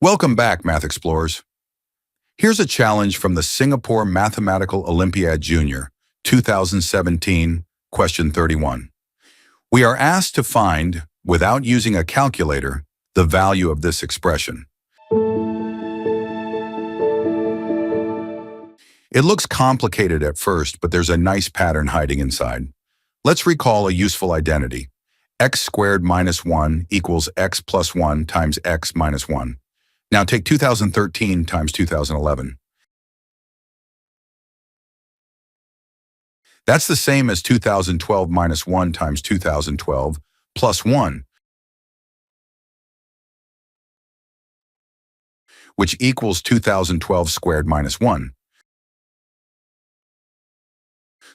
Welcome back, Math Explorers. Here's a challenge from the Singapore Mathematical Olympiad Junior 2017, question 31. We are asked to find, without using a calculator, the value of this expression. It looks complicated at first, but there's a nice pattern hiding inside. Let's recall a useful identity. X squared minus 1 equals x plus 1 times x minus 1. Now take 2013 times 2011. That's the same as 2012 minus 1 times 2012 plus 1, which equals 2012 squared minus 1.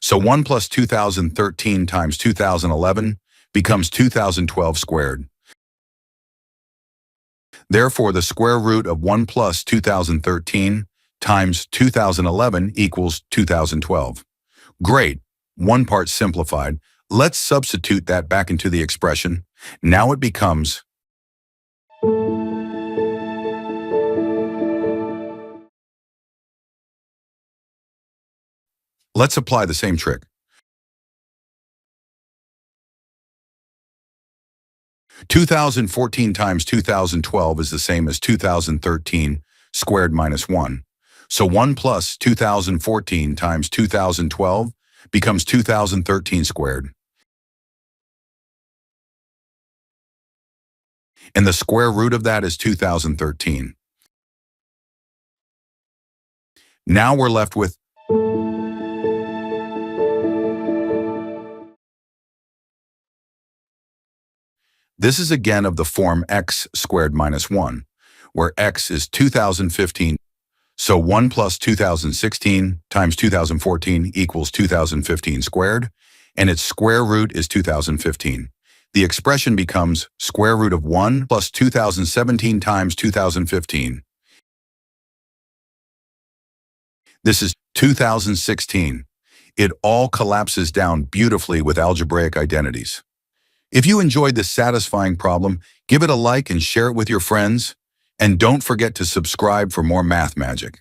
So 1 plus 2013 times 2011 becomes 2012 squared. Therefore, the square root of 1 plus 2013 times 2011 equals 2012. Great, one part simplified. Let's substitute that back into the expression. Now it becomes Let's apply the same trick. 2014 times 2012 is the same as 2013 squared minus 1. So 1 plus 2014 times 2012 becomes 2013 squared. And the square root of that is 2013. Now we're left with This is again of the form x squared minus 1, where x is 2015. So 1 plus 2016 times 2014 equals 2015 squared, and its square root is 2015. The expression becomes square root of 1 plus 2017 times 2015. This is 2016. It all collapses down beautifully with algebraic identities. If you enjoyed this satisfying problem, give it a like and share it with your friends. And don't forget to subscribe for more math magic.